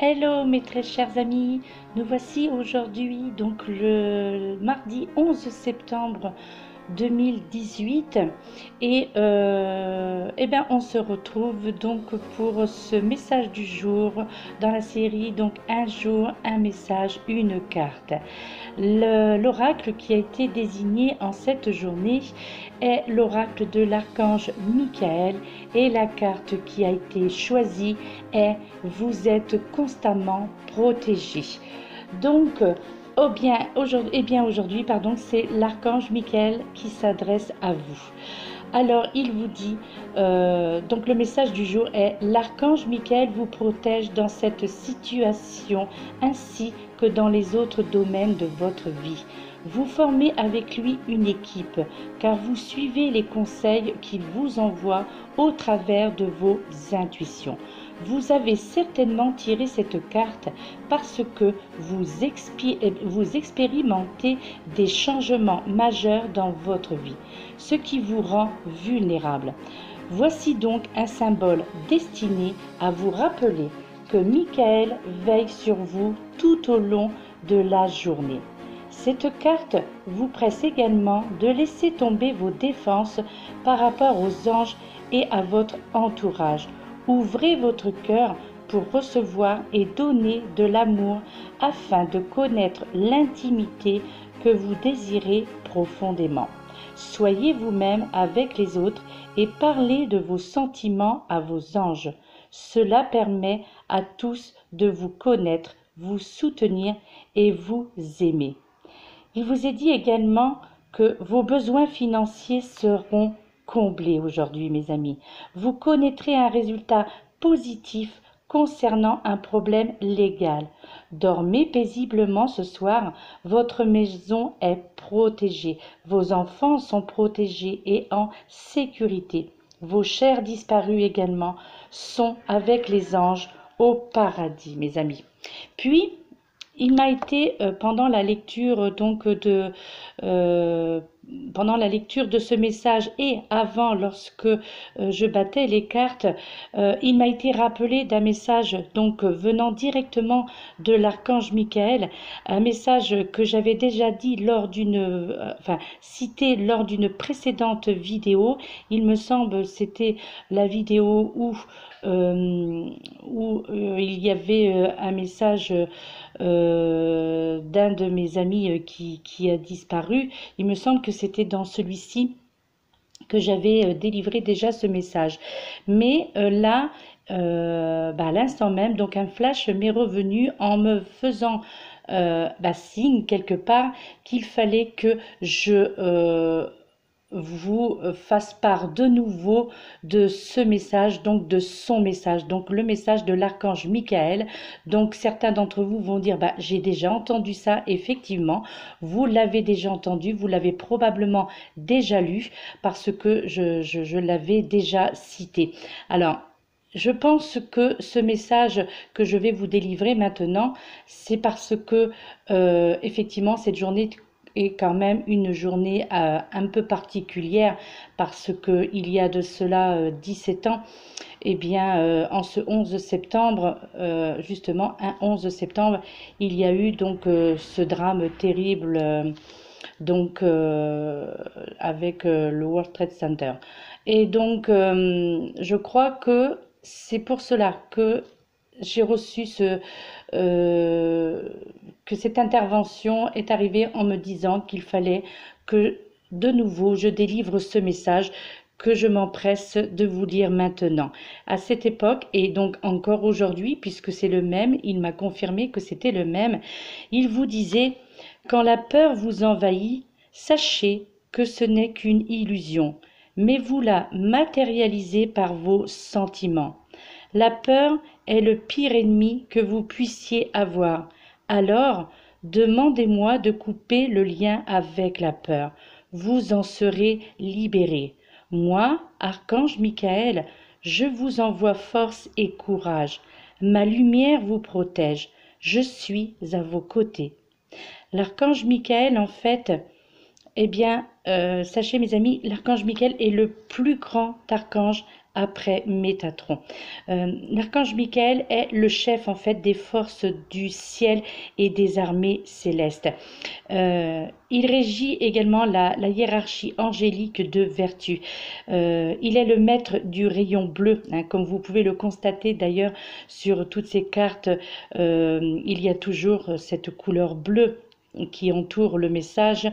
Hello mes très chers amis, nous voici aujourd'hui donc le mardi 11 septembre 2018 et eh bien on se retrouve donc pour ce message du jour dans la série donc un jour, un message, une carte. L'oracle qui a été désigné en cette journée est l'oracle de l'archange Michael et la carte qui a été choisie est vous êtes constamment protégé. Donc, aujourd'hui, c'est l'archange Michael qui s'adresse à vous. Alors, il vous dit, donc le message du jour est, l'archange Michael vous protège dans cette situation ainsi que dans les autres domaines de votre vie. Vous formez avec lui une équipe, car vous suivez les conseils qu'il vous envoie au travers de vos intuitions. Vous avez certainement tiré cette carte parce que vous expérimentez des changements majeurs dans votre vie, ce qui vous rend vulnérable. Voici donc un symbole destiné à vous rappeler que Michael veille sur vous tout au long de la journée. Cette carte vous presse également de laisser tomber vos défenses par rapport aux anges et à votre entourage. Ouvrez votre cœur pour recevoir et donner de l'amour afin de connaître l'intimité que vous désirez profondément. Soyez vous-même avec les autres et parlez de vos sentiments à vos anges. Cela permet à tous de vous connaître, vous soutenir et vous aimer. Il vous est dit également que vos besoins financiers seront comblés aujourd'hui, mes amis. Vous connaîtrez un résultat positif concernant un problème légal. Dormez paisiblement ce soir, votre maison est protégée, vos enfants sont protégés et en sécurité. Vos chers disparus également sont avec les anges au paradis, mes amis. Puis, il m'a été pendant la lecture euh, pendant la lecture de ce message et avant lorsque je battais les cartes, il m'a été rappelé d'un message donc venant directement de l'archange Michael, un message que j'avais déjà dit cité lors d'une précédente vidéo. Il me semble c'était la vidéo où il y avait un message d'un de mes amis qui a disparu. Il me semble que c'était dans celui-ci que j'avais délivré déjà ce message. Mais là, à l'instant même, donc un flash m'est revenu en me faisant signe quelque part qu'il fallait que je vous fasse part de nouveau de ce message, donc de son message, donc le message de l'archange Michael. Donc certains d'entre vous vont dire, j'ai déjà entendu ça, effectivement, vous l'avez déjà entendu, vous l'avez probablement déjà lu, parce que je l'avais déjà cité. Alors, je pense que ce message que je vais vous délivrer maintenant, c'est parce que, effectivement, cette journée est quand même une journée un peu particulière parce que il y a de cela 17 ans, eh bien, en ce 11 septembre, justement, un 11 septembre, il y a eu donc ce drame terrible avec le World Trade Center. Et donc, je crois que c'est pour cela que j'ai reçu euh, que cette intervention est arrivée en me disant qu'il fallait que de nouveau je délivre ce message que je m'empresse de vous lire maintenant. À cette époque, et donc encore aujourd'hui, puisque c'est le même, il m'a confirmé que c'était le même, il vous disait, quand la peur vous envahit, sachez que ce n'est qu'une illusion, mais vous la matérialisez par vos sentiments. La peur est le pire ennemi que vous puissiez avoir. Alors, demandez-moi de couper le lien avec la peur. Vous en serez libéré. Moi, archange Michael, je vous envoie force et courage. Ma lumière vous protège. Je suis à vos côtés. L'archange Michael, en fait, sachez mes amis, l'archange Michael est le plus grand archange après Métatron. L'archange Michael est le chef en fait des forces du ciel et des armées célestes. Il régit également la hiérarchie angélique de vertu. Il est le maître du rayon bleu, hein, comme vous pouvez le constater d'ailleurs sur toutes ces cartes. Il y a toujours cette couleur bleue qui entoure le message.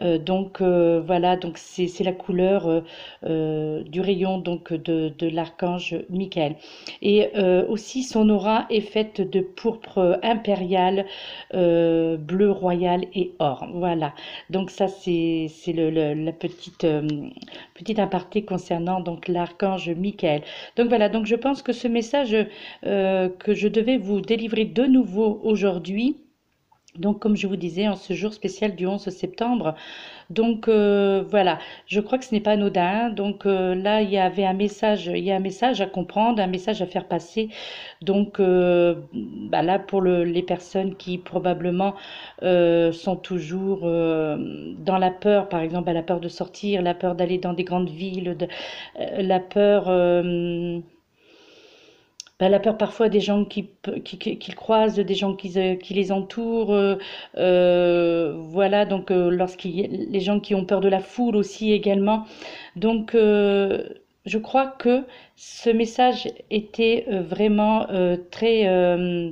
Voilà, donc c'est la couleur du rayon donc de l'archange Michael. Et aussi son aura est faite de pourpre impérial, bleu royal et or. Voilà, donc ça c'est la petite aparté concernant donc l'archange Michael. Donc voilà, donc je pense que ce message que je devais vous délivrer de nouveau aujourd'hui, donc, comme je vous disais, en ce jour spécial du 11 septembre. Donc, voilà, je crois que ce n'est pas anodin. Donc, là, il y avait un message, il y a un message à comprendre, un message à faire passer. Donc, là, pour les personnes qui probablement sont toujours dans la peur, par exemple, la peur de sortir, la peur d'aller dans des grandes villes, la peur... la peur parfois des gens qu'ils croisent, des gens qui les entourent, voilà, donc les gens qui ont peur de la foule aussi également. Donc, je crois que ce message était vraiment très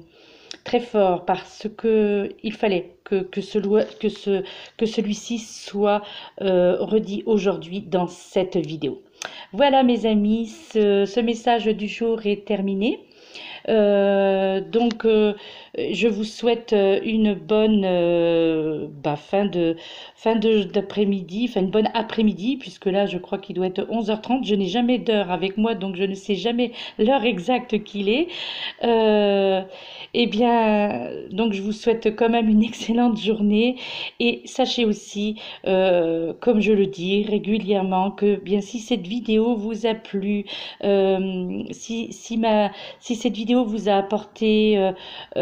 fort parce que il fallait que celui-ci soit redit aujourd'hui dans cette vidéo. Voilà mes amis, ce message du jour est terminé. Je vous souhaite une bonne fin d'après-midi, enfin une bonne après-midi, puisque là je crois qu'il doit être 11h30. Je n'ai jamais d'heure avec moi, donc je ne sais jamais l'heure exacte qu'il est. Donc je vous souhaite quand même une excellente journée et sachez aussi, comme je le dis régulièrement, que bien si cette vidéo vous a plu, si cette vidéo vous a apporté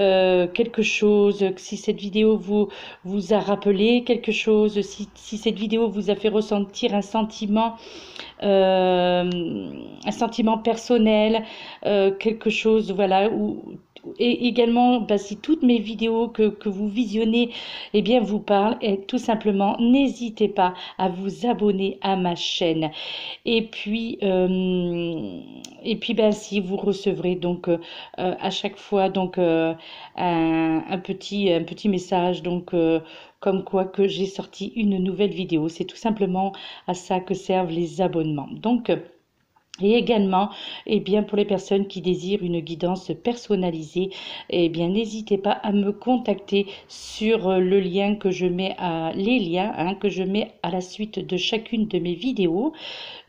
quelque chose, si cette vidéo vous a rappelé quelque chose, si cette vidéo vous a fait ressentir un sentiment personnel, quelque chose, voilà, et également, si toutes mes vidéos que vous visionnez, eh bien, vous parlent, et tout simplement, n'hésitez pas à vous abonner à ma chaîne. Et puis, si vous recevrez donc à chaque fois donc un petit message donc comme quoi que j'ai sorti une nouvelle vidéo. C'est tout simplement à ça que servent les abonnements. Donc et également, eh bien, pour les personnes qui désirent une guidance personnalisée, eh bien, n'hésitez pas à me contacter sur le lien que je mets les liens que je mets à la suite de chacune de mes vidéos.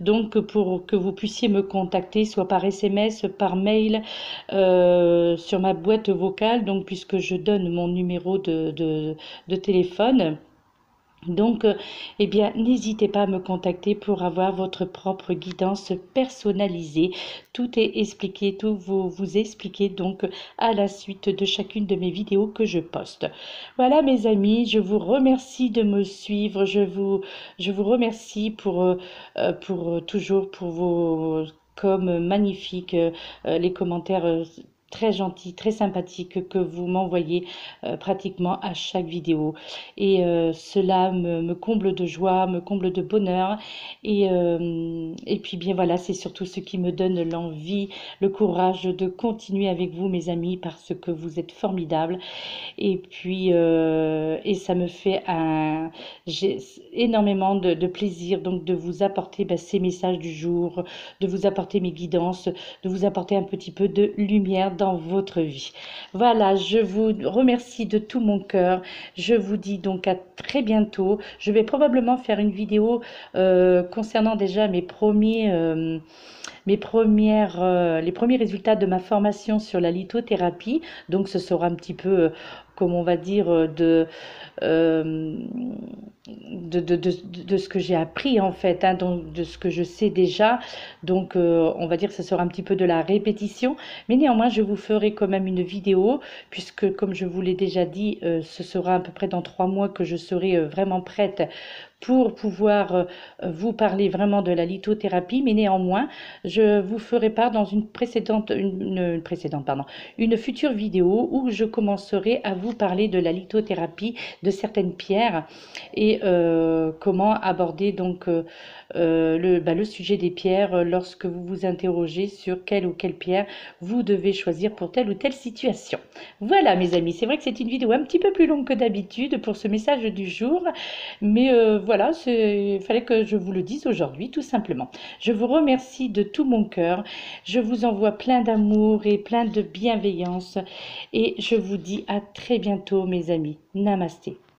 Donc, pour que vous puissiez me contacter, soit par SMS, par mail, sur ma boîte vocale, donc, puisque je donne mon numéro de téléphone. Donc, eh bien, n'hésitez pas à me contacter pour avoir votre propre guidance personnalisée. Tout est expliqué, tout vous expliquer donc à la suite de chacune de mes vidéos que je poste. Voilà mes amis, je vous remercie de me suivre. Je vous remercie pour toujours pour vos magnifiques, les commentaires très gentil, très sympathique que vous m'envoyez pratiquement à chaque vidéo. Et cela me comble de joie, me comble de bonheur. Et puis bien voilà, c'est surtout ce qui me donne l'envie, le courage de continuer avec vous mes amis parce que vous êtes formidables. Et puis, et ça me fait j'ai énormément de plaisir donc de vous apporter ces messages du jour, de vous apporter mes guidances, de vous apporter un petit peu de lumière dans votre vie. Voilà, je vous remercie de tout mon cœur. Je vous dis donc à très bientôt. Je vais probablement faire une vidéo concernant déjà les premiers résultats de ma formation sur la lithothérapie. Donc ce sera un petit peu, comme on va dire, de ce que j'ai appris en fait, donc de ce que je sais déjà. Donc on va dire que ce sera un petit peu de la répétition, mais néanmoins je vous ferai quand même une vidéo, puisque comme je vous l'ai déjà dit, ce sera à peu près dans 3 mois que je serai vraiment prête pour pouvoir vous parler vraiment de la lithothérapie, mais néanmoins, je vous ferai part dans une future vidéo où je commencerai à vous parler de la lithothérapie de certaines pierres et comment aborder donc le sujet des pierres lorsque vous vous interrogez sur quelle ou quelle pierre vous devez choisir pour telle ou telle situation. Voilà mes amis, c'est vrai que c'est une vidéo un petit peu plus longue que d'habitude pour ce message du jour, mais voilà, il fallait que je vous le dise aujourd'hui tout simplement. Je vous remercie de tout mon cœur, je vous envoie plein d'amour et plein de bienveillance et je vous dis à très bientôt mes amis. Namasté.